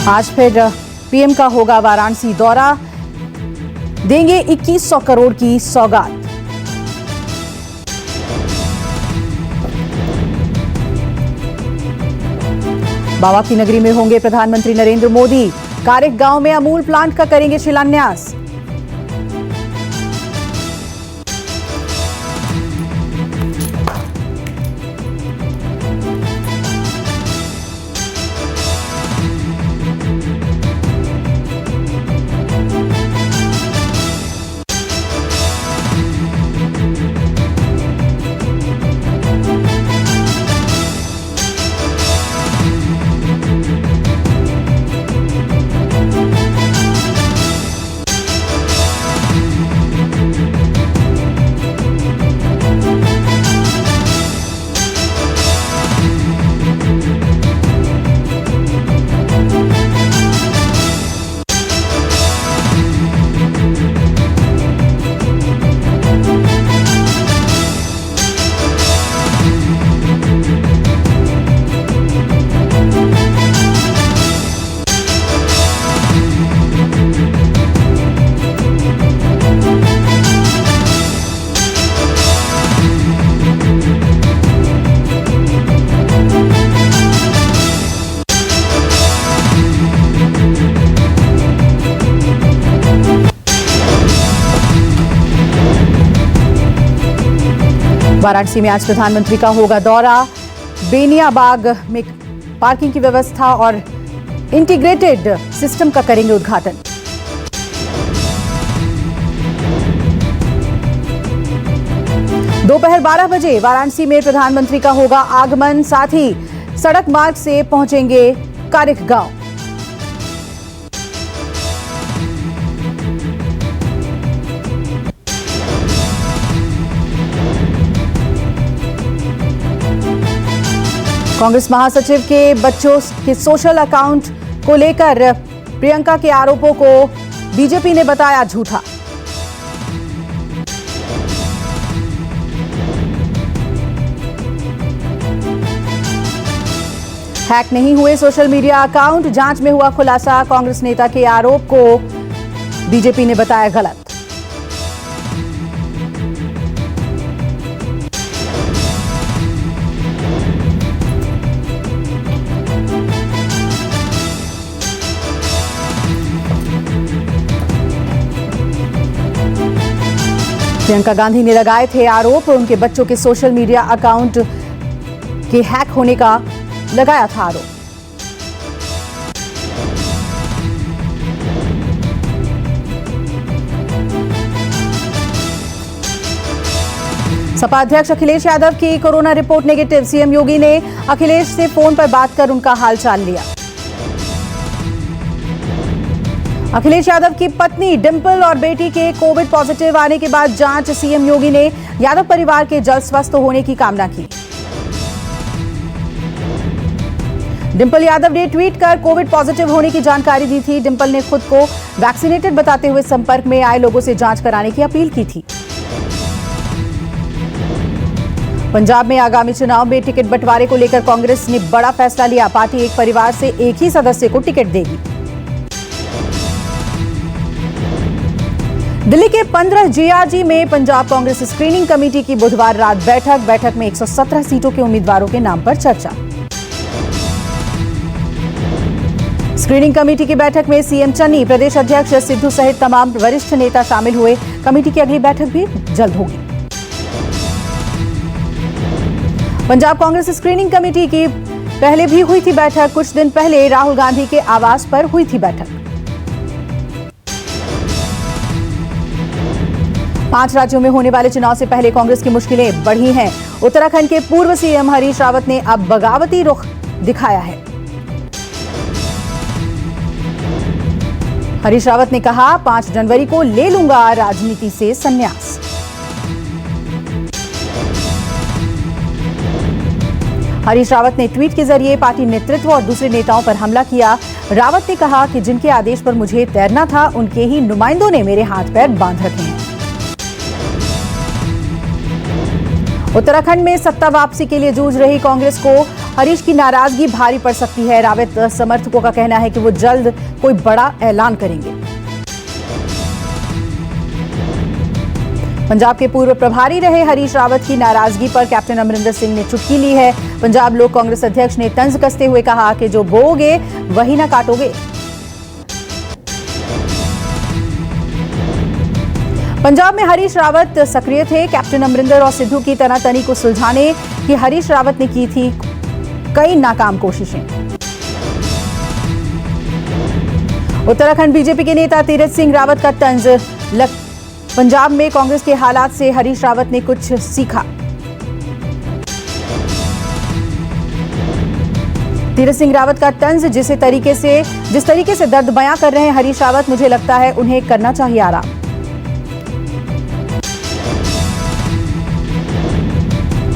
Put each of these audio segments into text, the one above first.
आज फिर पीएम का होगा वाराणसी दौरा, देंगे 2100 करोड़ की सौगात। बाबा की नगरी में होंगे प्रधानमंत्री नरेंद्र मोदी, कारिक गांव में अमूल प्लांट का करेंगे शिलान्यास। वाराणसी में आज प्रधानमंत्री का होगा दौरा, बेनिया बाग में पार्किंग की व्यवस्था और इंटीग्रेटेड सिस्टम का करेंगे उद्घाटन। दोपहर 12 बजे वाराणसी में प्रधानमंत्री का होगा आगमन, साथ ही सड़क मार्ग से पहुंचेंगे कारिक गांव। कांग्रेस महासचिव के बच्चों के सोशल अकाउंट को लेकर प्रियंका के आरोपों को बीजेपी ने बताया झूठा। हैक नहीं हुए सोशल मीडिया अकाउंट, जांच में हुआ खुलासा। कांग्रेस नेता के आरोप को बीजेपी ने बताया गलत। प्रियंका गांधी ने लगाए थे आरोप, उनके बच्चों के सोशल मीडिया अकाउंट के हैक होने का लगाया था आरोप। सपा अध्यक्ष अखिलेश यादव की कोरोना रिपोर्ट नेगेटिव, सीएम योगी ने अखिलेश से फोन पर बात कर उनका हालचाल लिया। अखिलेश यादव की पत्नी डिंपल और बेटी के कोविड पॉजिटिव आने के बाद जांच, सीएम योगी ने यादव परिवार के जल्द स्वस्थ होने की कामना की। डिंपल यादव ने ट्वीट कर कोविड पॉजिटिव होने की जानकारी दी थी। डिंपल ने खुद को वैक्सीनेटेड बताते हुए संपर्क में आए लोगों से जांच कराने की अपील की थी। पंजाब में आगामी चुनाव में टिकट बंटवारे को लेकर कांग्रेस ने बड़ा फैसला लिया। पार्टी एक परिवार से एक ही सदस्य को टिकट देगी। दिल्ली के 15 जीआरजी में पंजाब कांग्रेस स्क्रीनिंग कमेटी की बुधवार रात बैठक में 117 सीटों के उम्मीदवारों के नाम पर चर्चा। स्क्रीनिंग कमेटी की बैठक में सीएम चन्नी, प्रदेश अध्यक्ष सिद्धू सहित तमाम वरिष्ठ नेता शामिल हुए। कमेटी की अगली बैठक भी जल्द होगी। पंजाब कांग्रेस स्क्रीनिंग कमेटी की पहले भी हुई थी बैठक। कुछ दिन पहले राहुल गांधी के आवास पर हुई थी बैठक। 5 राज्यों में होने वाले चुनाव से पहले कांग्रेस की मुश्किलें बढ़ी हैं। उत्तराखंड के पूर्व सीएम हरीश रावत ने अब बगावती रुख दिखाया है। हरीश रावत ने कहा, 5 जनवरी को ले लूंगा राजनीति से संन्यास। हरीश रावत ने ट्वीट के जरिए पार्टी नेतृत्व और दूसरे नेताओं पर हमला किया। रावत ने कहा कि जिनके आदेश पर मुझे तैरना था, उनके ही नुमाइंदों ने मेरे हाथ पैर बांध रखे हैं। उत्तराखंड में सत्ता वापसी के लिए जूझ रही कांग्रेस को हरीश की नाराजगी भारी पड़ सकती है। रावत समर्थकों का कहना है कि वो जल्द कोई बड़ा ऐलान करेंगे। पंजाब के पूर्व प्रभारी रहे हरीश रावत की नाराजगी पर कैप्टन अमरिंदर सिंह ने चुटकी ली है। पंजाब लोक कांग्रेस अध्यक्ष ने तंज कसते हुए कहा कि जो बोओगे वही ना काटोगे। पंजाब में हरीश रावत सक्रिय थे। कैप्टन अमरिंदर और सिद्धू की तनातनी को सुलझाने की हरीश रावत ने की थी कई नाकाम कोशिशें। उत्तराखंड बीजेपी के नेता तीरथ सिंह रावत का तंज। पंजाब में कांग्रेस के हालात से हरीश रावत ने कुछ सीखा। तीरथ सिंह रावत का तंज। जिस तरीके से दर्द बयां कर रहे हैं हरीश रावत, मुझे लगता है उन्हें करना चाहिए आराम।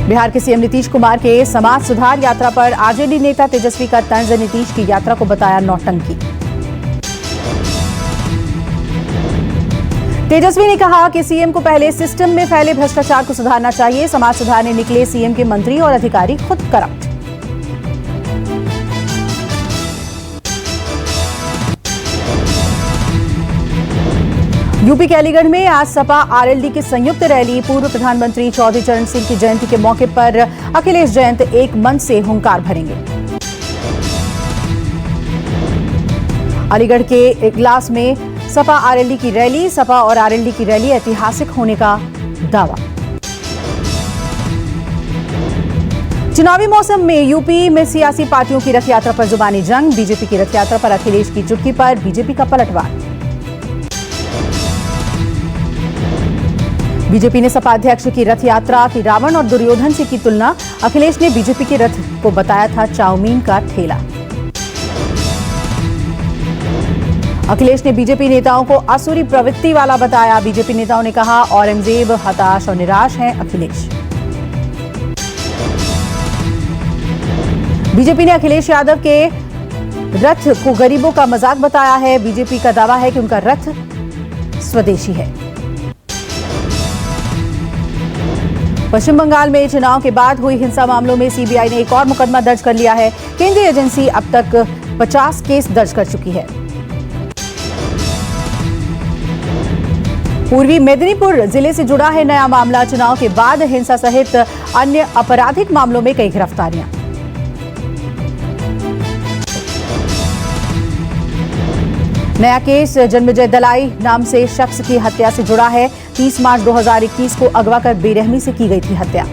बिहार के सीएम नीतीश कुमार के समाज सुधार यात्रा पर आरजेडी नेता तेजस्वी का तंज। नीतीश की यात्रा को बताया नौटंकी। तेजस्वी ने कहा कि सीएम को पहले सिस्टम में फैले भ्रष्टाचार को सुधारना चाहिए। समाज सुधारने निकले सीएम के मंत्री और अधिकारी खुद करप्ट। यूपी के अलीगढ़ में आज सपा आरएलडी की संयुक्त रैली। पूर्व प्रधानमंत्री चौधरी चरण सिंह की जयंती के मौके पर अखिलेश जयंत एक मंच से हुंकार भरेंगे। अलीगढ़ के इगलास में सपा आरएलडी की रैली। सपा और आरएलडी की रैली ऐतिहासिक होने का दावा। चुनावी मौसम में यूपी में सियासी पार्टियों की रथ यात्रा पर जुबानी जंग। बीजेपी की रथ यात्रा पर अखिलेश की चुटकी पर बीजेपी का पलटवार। बीजेपी ने सपा अध्यक्ष की रथ यात्रा की रावण और दुर्योधन से की तुलना। अखिलेश ने बीजेपी के रथ को बताया था चाउमीन का ठेला। अखिलेश ने बीजेपी नेताओं को आसुरी प्रवृत्ति वाला बताया। बीजेपी नेताओं ने कहा औरंगजेब हताश और निराश हैं अखिलेश। बीजेपी ने अखिलेश यादव के रथ को गरीबों का मजाक बताया है। बीजेपी का दावा है कि उनका रथ स्वदेशी है। पश्चिम बंगाल में चुनाव के बाद हुई हिंसा मामलों में सीबीआई ने एक और मुकदमा दर्ज कर लिया है। केंद्रीय एजेंसी अब तक 50 केस दर्ज कर चुकी है। पूर्वी मेदिनीपुर जिले से जुड़ा है नया मामला। चुनाव के बाद हिंसा सहित अन्य आपराधिक मामलों में कई गिरफ्तारियां। नया केस जन्मजय दलाई नाम से शख्स की हत्या से जुड़ा है। 30 मार्च 2021 को अगवा कर बेरहमी से की गई थी हत्या।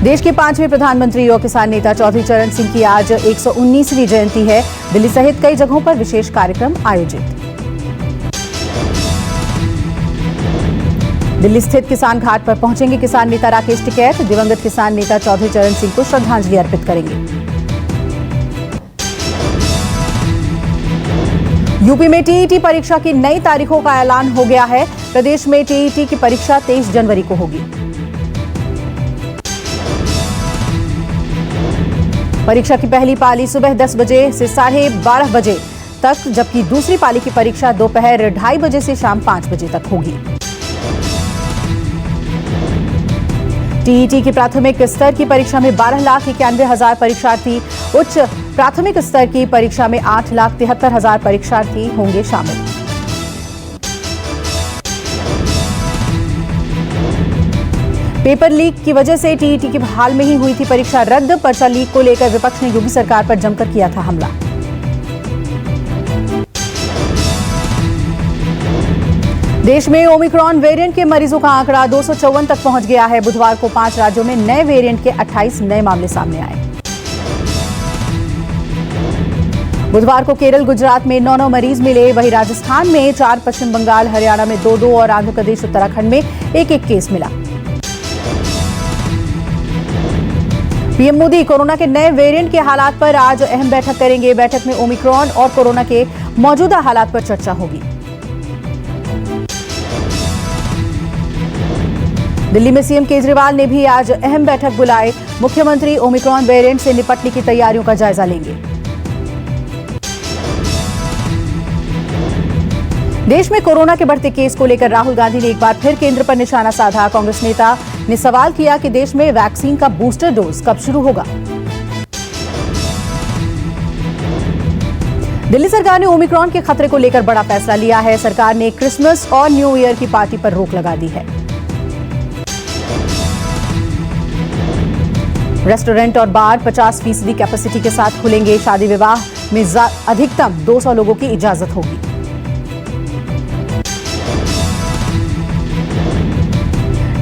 देश के 5वें प्रधानमंत्री और किसान नेता चौधरी चरण सिंह की आज 119वीं जयंती है। दिल्ली सहित कई जगहों पर विशेष कार्यक्रम आयोजित। दिल्ली स्थित किसान घाट पर पहुंचेंगे किसान नेता राकेश टिकैत। दिवंगत किसान नेता चौधरी चरण सिंह को श्रद्धांजलि अर्पित करेंगे। यूपी में टीईटी परीक्षा की नई तारीखों का ऐलान हो गया है। प्रदेश में टीईटी की परीक्षा 23 जनवरी को होगी। परीक्षा की पहली पाली सुबह 10 बजे से 12:30 बजे तक, जबकि दूसरी पाली की परीक्षा दोपहर 2:30 बजे से शाम 5 बजे तक होगी। टीईटी की प्राथमिक स्तर की परीक्षा में 12,91,000 परीक्षार्थी, उच्च प्राथमिक स्तर की परीक्षा में 8,73,000 परीक्षार्थी होंगे शामिल। पेपर लीक की वजह से टीईटी की हाल में ही हुई थी परीक्षा रद्द। पर्चा लीक को लेकर विपक्ष ने योगी सरकार पर जमकर किया था हमला। देश में ओमिक्रॉन वेरिएंट के मरीजों का आंकड़ा 254 तक पहुंच गया है। बुधवार को 5 राज्यों में नए वेरिएंट के 28 नए मामले सामने आए। बुधवार को केरल, गुजरात में 9 मरीज मिले। वहीं राजस्थान में 4, पश्चिम बंगाल, हरियाणा में 2 और आंध्र प्रदेश, उत्तराखंड में 1 केस मिला। पीएम मोदी कोरोना के नए वेरिएंट के हालात पर आज अहम बैठक करेंगे। बैठक में ओमिक्रॉन और कोरोना के मौजूदा हालात पर चर्चा होगी। दिल्ली में सीएम केजरीवाल ने भी आज अहम बैठक बुलाई। मुख्यमंत्री ओमिक्रॉन वेरिएंट से निपटने की तैयारियों का जायजा लेंगे। देश में कोरोना के बढ़ते केस को लेकर राहुल गांधी ने एक बार फिर केंद्र पर निशाना साधा। कांग्रेस नेता ने सवाल किया कि देश में वैक्सीन का बूस्टर डोज कब शुरू होगा। दिल्ली सरकार ने ओमिक्रॉन के खतरे को लेकर बड़ा फैसला लिया है। सरकार ने क्रिसमस और न्यू ईयर की पार्टी पर रोक लगा दी है। रेस्टोरेंट और बार 50% कैपेसिटी के साथ खुलेंगे। शादी विवाह में अधिकतम 200 लोगों की इजाजत होगी।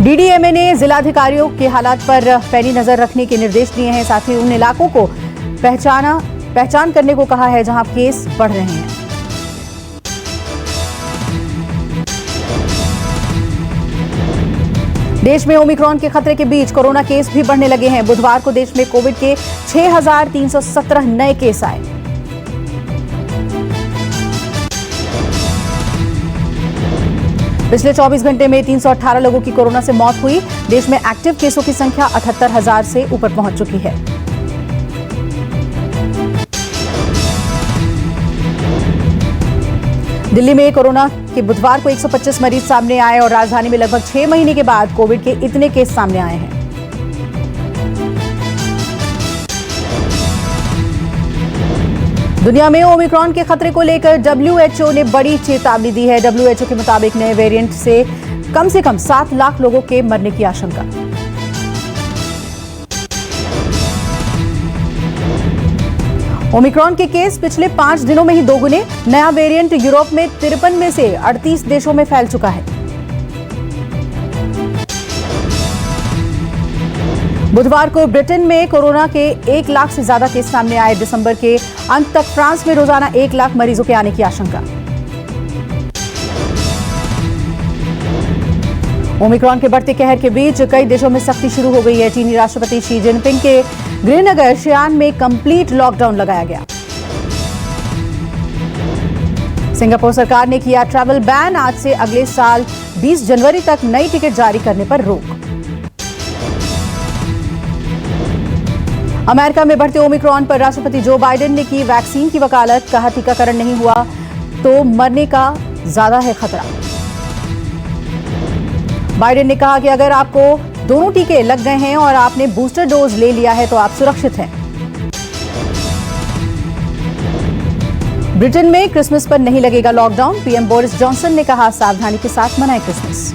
डीडीएमए ने जिलाधिकारियों के हालात पर पैनी नजर रखने के निर्देश दिए हैं। साथ ही उन इलाकों को पहचान करने को कहा है जहां केस बढ़ रहे हैं। देश में ओमिक्रॉन के खतरे के बीच कोरोना केस भी बढ़ने लगे हैं। बुधवार को देश में कोविड के 6,317 नए केस आए। पिछले 24 घंटे में 318 लोगों की कोरोना से मौत हुई। देश में एक्टिव केसों की संख्या 78,000 से ऊपर पहुंच चुकी है। दिल्ली में कोरोना के बुधवार को 125 मरीज सामने आए और राजधानी में लगभग 6 महीने के बाद कोविड के इतने केस सामने आए हैं। दुनिया में ओमिक्रॉन के खतरे को लेकर WHO ने बड़ी चेतावनी दी है। WHO के मुताबिक नए वेरिएंट से कम 7 लाख लोगों के मरने की आशंका। ओमिक्रॉन के केस पिछले 5 दिनों में ही दोगुने। नया वेरिएंट यूरोप में 53 में से 38 देशों में फैल चुका है। बुधवार को ब्रिटेन में कोरोना के 1 लाख से ज्यादा केस सामने आए। दिसंबर के अंत तक फ्रांस में रोजाना 1 लाख मरीजों के आने की आशंका। ओमिक्रॉन के बढ़ते कहर के बीच कई देशों में सख्ती शुरू हो गई है। चीनी राष्ट्रपति शी जिनपिंग के गृहनगर शियान में कंप्लीट लॉकडाउन लगाया गया। सिंगापुर सरकार ने किया ट्रैवल बैन। आज से अगले साल 20 जनवरी तक नई टिकट जारी करने पर रोक। अमेरिका में बढ़ते ओमिक्रॉन पर राष्ट्रपति जो बाइडेन ने की वैक्सीन की वकालत। कहा टीकाकरण नहीं हुआ तो मरने का ज्यादा है खतरा। बाइडेन ने कहा कि अगर आपको दोनों टीके लग गए हैं और आपने बूस्टर डोज ले लिया है तो आप सुरक्षित हैं। ब्रिटेन में क्रिसमस पर नहीं लगेगा लॉकडाउन। पीएम बोरिस जॉनसन ने कहा सावधानी के साथ मनाएं क्रिसमस।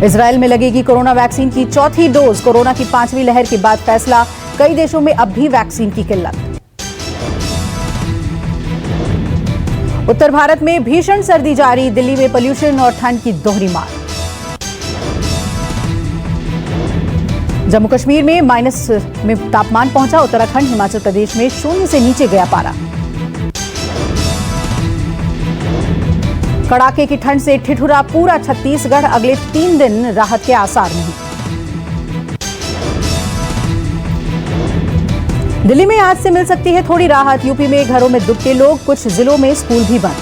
इजरायल में लगेगी कोरोना वैक्सीन की 4थी डोज। कोरोना की 5वीं लहर के बाद फैसला। कई देशों में अब भी वैक्सीन की किल्लत। उत्तर भारत में भीषण सर्दी जारी। दिल्ली में पोल्यूशन और ठंड की दोहरी मार। जम्मू कश्मीर में माइनस में तापमान पहुंचा। उत्तराखंड हिमाचल प्रदेश में 0 से नीचे गया पारा। कड़ाके की ठंड से ठिठुरा पूरा छत्तीसगढ़। अगले 3 दिन राहत के आसार नहीं। दिल्ली में आज से मिल सकती है थोड़ी राहत। यूपी में घरों में दुबके लोग। कुछ जिलों में स्कूल भी बंद।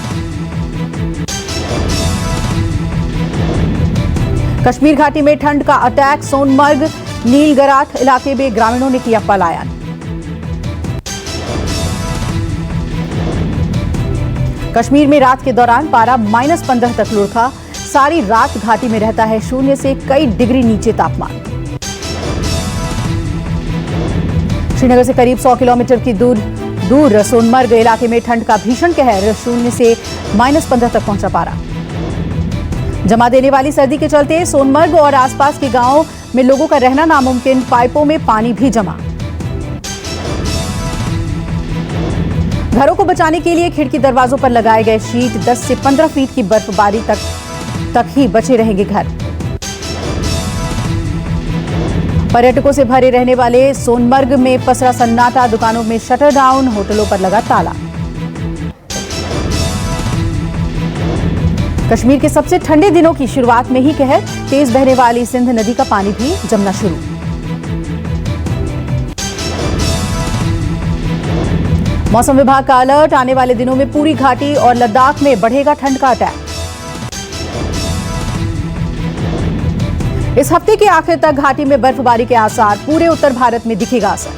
कश्मीर घाटी में ठंड का अटैक। सोनमर्ग नीलगराठ इलाके में ग्रामीणों ने किया पलायन। कश्मीर में रात के दौरान पारा -15 तक लुढ़का। सारी रात घाटी में रहता है 0 से कई डिग्री नीचे तापमान। श्रीनगर से करीब 100 किलोमीटर की दूर सोनमर्ग इलाके में ठंड का भीषण कहर। 0 से -15 तक पहुंचा पारा। जमा देने वाली सर्दी के चलते सोनमर्ग और आसपास के गांवों में लोगों का रहना नामुमकिन। पाइपों में पानी भी जमा। घरों को बचाने के लिए खिड़की दरवाजों पर लगाए गए शीट। 10 से 15 फीट की बर्फबारी तक ही बचे रहेंगे घर। पर्यटकों से भरे रहने वाले सोनमर्ग में पसरा सन्नाटा। दुकानों में शटर डाउन। होटलों पर लगा ताला। कश्मीर के सबसे ठंडे दिनों की शुरुआत में ही कहर। तेज बहने वाली सिंध नदी का पानी भी जमना शुरू। मौसम विभाग का अलर्ट। आने वाले दिनों में पूरी घाटी और लद्दाख में बढ़ेगा ठंड का अटैक। इस हफ्ते के आखिर तक घाटी में बर्फबारी के आसार। पूरे उत्तर भारत में दिखेगा असर।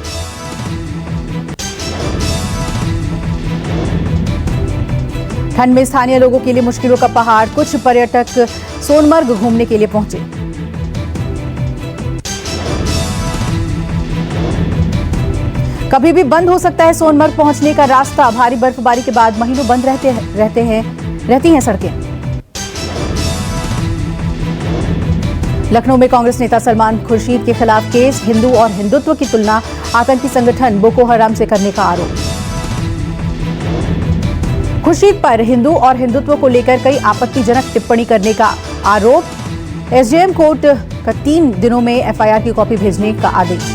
ठंड में स्थानीय लोगों के लिए मुश्किलों का पहाड़, कुछ पर्यटक सोनमर्ग घूमने के लिए पहुंचे। कभी भी बंद हो सकता है सोनमर्ग पहुंचने का रास्ता। भारी बर्फबारी के बाद महीनों बंद रहती हैं सड़कें। लखनऊ में कांग्रेस नेता सलमान खुर्शीद के खिलाफ केस, हिंदू और हिंदुत्व की तुलना आतंकी संगठन बोको हराम से करने का आरोप। खुर्शीद पर हिंदू और हिंदुत्व को लेकर कई आपत्तिजनक टिप्पणी करने का आरोप। एसडीएम कोर्ट का 3 दिनों में एफआईआर की कॉपी भेजने का आदेश।